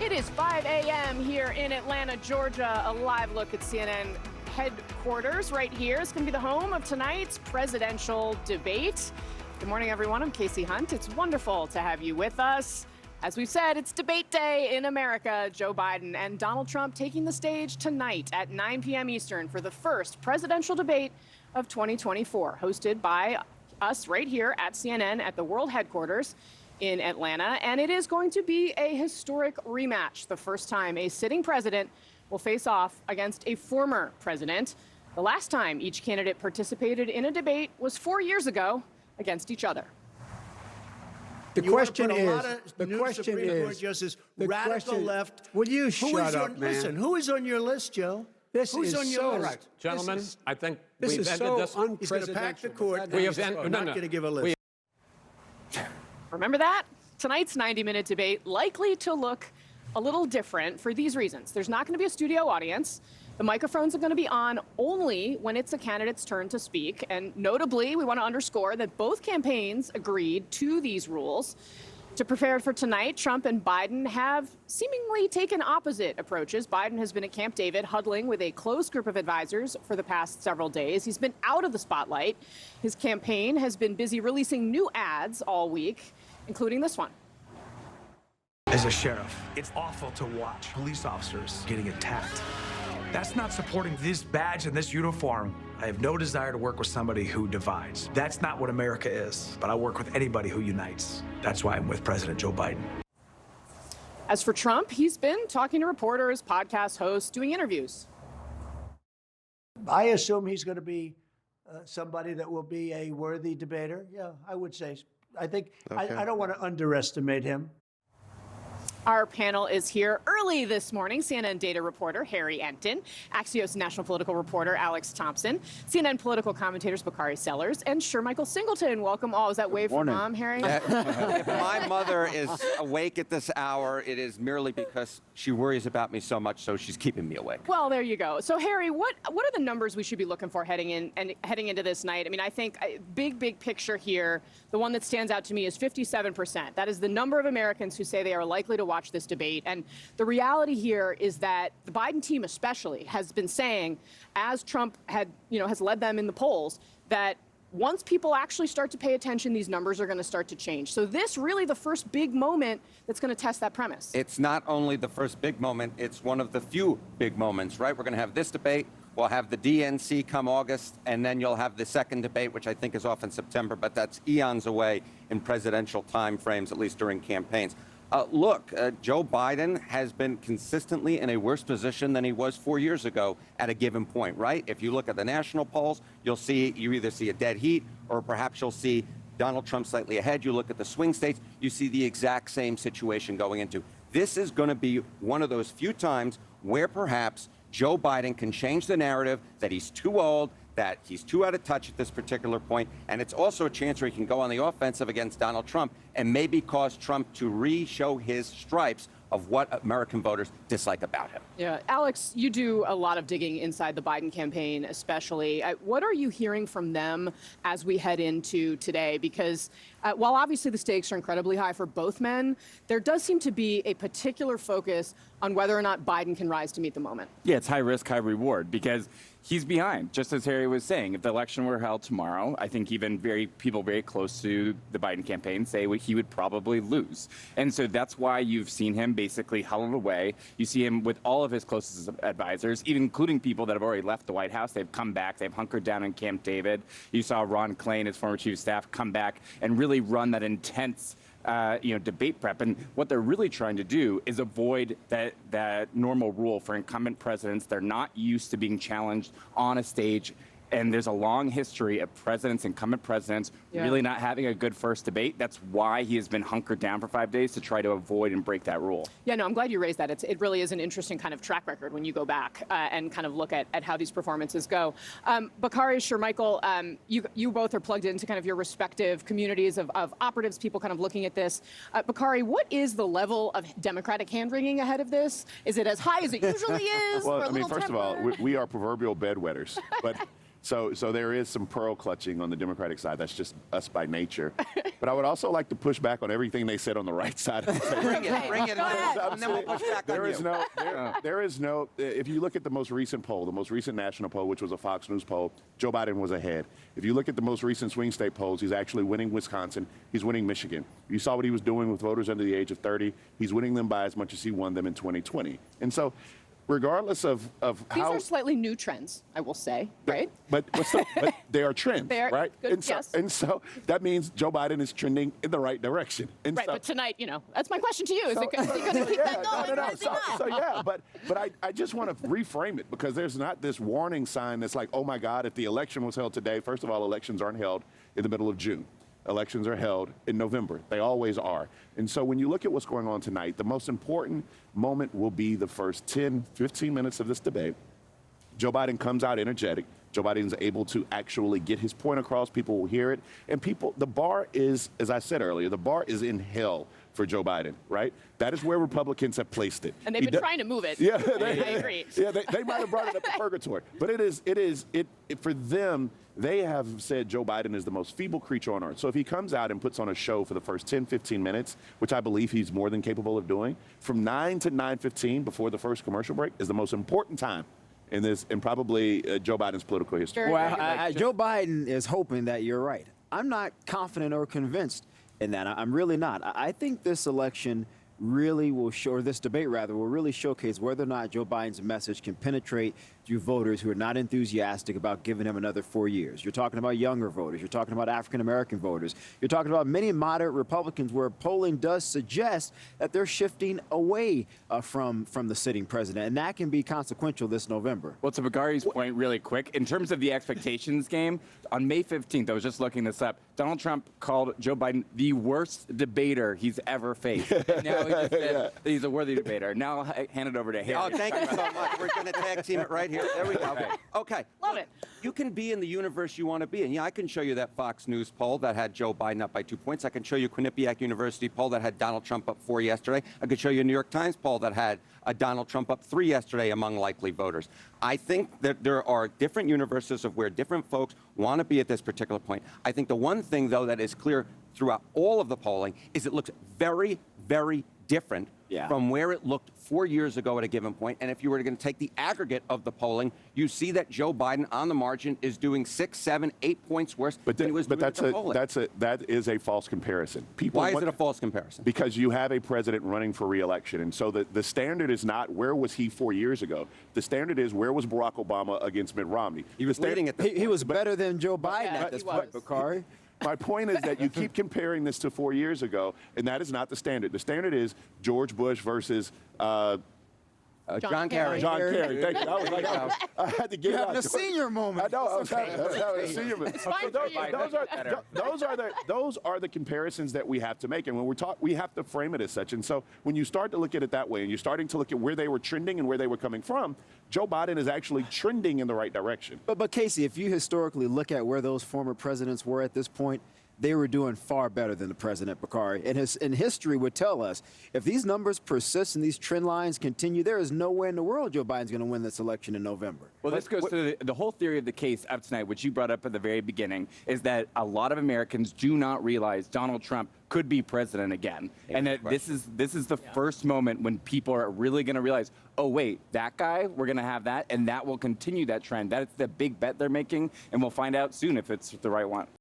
It is 5 a.m. here in Atlanta, Georgia. A live look at CNN headquarters right here. It's going to be the home of tonight's presidential debate. Good morning, everyone. I'm Casey Hunt. It's wonderful to have you with us. As we've said, it's debate day in America. Joe Biden and Donald Trump taking the stage tonight at 9 p.m. Eastern for the first presidential debate of 2024, hosted by us right here at CNN at the World Headquarters in Atlanta. And it is going to be a historic rematch, the first time a sitting president will face off against a former president. The last time each candidate participated in a debate was 4 years ago against each other. The question is, Justice, radical left. Will you shut up, man? Listen, who is on your list, Joe? Who's on your list? Right. Gentlemen, I think this we've is ended so this. He's going to pack the court. We have not going to give a list. Remember that? Tonight's 90-minute debate likely to look a little different for these reasons. There's not going to be a studio audience. The microphones are going to be on only when it's a candidate's turn to speak. And notably, we want to underscore that both campaigns agreed to these rules. To prepare for tonight, Trump and Biden have seemingly taken opposite approaches. Biden has been at Camp David huddling with a close group of advisors for the past several days. He's been out of the spotlight. His campaign has been busy releasing new ads all week, including this one. As a sheriff, it's awful to watch police officers getting attacked. That's not supporting this badge and this uniform. I have no desire to work with somebody who divides. That's not what America is. But I work with anybody who unites. That's why I'm with President Joe Biden. As for Trump, he's been talking to reporters, podcast hosts, doing interviews. I assume he's going to be somebody that will be a worthy debater. Yeah, I would say. I think I don't want to underestimate him. Our panel is here early this morning. CNN data reporter Harry Enten, Axios national political reporter Alex Thompson, CNN political commentators Bakari Sellers, and Michael Singleton. Welcome all. Is that wave from Mom, Harry? If my mother is awake at this hour, it is merely because she worries about me so much, so she's keeping me awake. Well, there you go. So, Harry, what are the numbers we should be looking for heading into this night? I mean, I think big picture here, the one that stands out to me is 57%. That is the number of Americans who say they are likely to watch this debate. And the reality here is that the Biden team especially has been saying, as Trump has led them in the polls, that once people actually start to pay attention, these numbers are going to start to change. So this really the first big moment that's going to test that premise. It's not only the first big moment, it's one of the few big moments, right? We're going to have this debate. We'll have the DNC come August, and then you'll have the second debate, which I think is off in September, but that's eons away in presidential time frames, at least during campaigns. Joe Biden has been consistently in a worse position than he was 4 years ago at a given point, right? If you look at the national polls, you either see a dead heat or perhaps you'll see Donald Trump slightly ahead. You look at the swing states, you see the exact same situation going into. This is going to be one of those few times where perhaps Joe Biden can change the narrative that he's too old, that he's too out of touch at this particular point, and it's also a chance where he can go on the offensive against Donald Trump and maybe cause Trump to re-show his stripes of what American voters dislike about him. Yeah, Alex, you do a lot of digging inside the Biden campaign, especially. What are you hearing from them as we head into today? Because while obviously the stakes are incredibly high for both men, there does seem to be a particular focus on whether or not Biden can rise to meet the moment. Yeah, it's high risk, high reward, because he's behind, just as Harry was saying. If the election were held tomorrow, I think even people very close to the Biden campaign say he would probably lose. And so that's why you've seen him basically huddled away. You see him with all of his closest advisors, even including people that have already left the White House. They've come back. They've hunkered down in Camp David. You saw Ron Klain, his former chief of staff, come back and really run that intense debate prep. And what they're really trying to do is avoid that normal rule for incumbent presidents. They're not used to being challenged on a stage. And there's a long history of incumbent presidents, really not having a good first debate. That's why he has been hunkered down for 5 days, to try to avoid and break that rule. Yeah, no, I'm glad you raised that. It really is an interesting kind of track record when you go back and kind of look at how these performances go. Bakari, Michael, you both are plugged into kind of your respective communities of operatives, people kind of looking at this. Bakari, what is the level of Democratic hand-wringing ahead of this? Is it as high as it usually is? Well, I mean, first of all, we are proverbial bedwetters. But So there is some pearl clutching on the Democratic side. That's just us by nature. But I would also like to push back on everything they said on the right side of the table. Bring it, and then we'll push back on you. There is no, if you look at the most recent poll, the most recent national poll, which was a Fox News poll, Joe Biden was ahead. If you look at the most recent swing state polls, he's actually winning Wisconsin. He's winning Michigan. You saw what he was doing with voters under the age of 30. He's winning them by as much as he won them in 2020. And so, regardless of These how... are slightly new trends, I will say, right? But they are trends, They are, right? good, and, so, yes. and so that means Joe Biden is trending in the right direction. And Right, so, but tonight, that's my question to you. Is so- it going to keep that going? no. Or is it not? So yeah, but I just want to reframe it because there's not this warning sign that's like, oh my God, if the election was held today, first of all, elections aren't held in the middle of June. Elections are held in November. They always are. And so when you look at what's going on tonight, the most important moment will be the first 10, 15 minutes of this debate. Joe Biden comes out energetic. Joe Biden is able to actually get his point across. People will hear it. And the bar is, as I said earlier, the bar is in hell for Joe Biden, right? That is where Republicans have placed it. And they've been trying to move it. Yeah, I agree. Yeah, they might have brought it up to purgatory. But it for them, they have said Joe Biden is the most feeble creature on earth. So if he comes out and puts on a show for the first 10, 15 minutes, which I believe he's more than capable of doing, from 9 to 9:15 before the first commercial break is the most important time in probably Joe Biden's political history. Well, Joe Biden is hoping that you're right. I'm not confident or convinced in that. I'm really not. I think this election really will show, or this debate rather, will really showcase whether or not Joe Biden's message can penetrate through voters who are not enthusiastic about giving him another 4 years. You're talking about younger voters. You're talking about African-American voters. You're talking about many moderate Republicans where polling does suggest that they're shifting away from the sitting president. And that can be consequential this November. Well, to Bagari's point really quick, in terms of the expectations game, on May 15th, I was just looking this up, Donald Trump called Joe Biden the worst debater he's ever faced. And now he just said that he's a worthy debater. Now I'll hand it over to Harry. Oh, thank you so much. We're going to tag team it right here. There we go. Okay. Love it. You can be in the universe you want to be in. Yeah, I can show you that Fox News poll that had Joe Biden up by 2 points. I can show you Quinnipiac University poll that had Donald Trump up 4 yesterday. I could show you a New York Times poll that had Donald Trump up 3 yesterday among likely voters. I think that there are different universes of where different folks want to be at this particular point. I think the one thing, though, that is clear throughout all of the polling is it looks very, very different from where it looked 4 years ago at a given point. And if you were going to take the aggregate of the polling, you see that Joe Biden on the margin is doing 6, 7, 8 points worse than he was doing at the polling. That is a false comparison. Why is it a false comparison? Because you have a president running for re-election. And so the standard is not where was he 4 years ago. The standard is where was Barack Obama against Mitt Romney. He was leading at this He was better than Joe Biden at this point, Bakari. My point is that you keep comparing this to 4 years ago, and that is not the standard. The standard is George Bush versus John Kerry. John Kerry. Thank you. I was like, I had to get You're it having out. a senior moment. I know. I was having a senior moment. It's fine for you. Those are the comparisons that we have to make, and when we're we have to frame it as such. And so when you start to look at it that way, and you're starting to look at where they were trending and where they were coming from, Joe Biden is actually trending in the right direction. But Casey, if you historically look at where those former presidents were at this point, they were doing far better than the president, Bakari. And history would tell us if these numbers persist and these trend lines continue, there is no way in the world Joe Biden's going to win this election in November. Well, this goes to the whole theory of the case up tonight, which you brought up at the very beginning, is that a lot of Americans do not realize Donald Trump could be president again. And that this is the first moment when people are really going to realize, oh, wait, that guy, we're going to have that, and that will continue that trend. That's the big bet they're making, and we'll find out soon if it's the right one.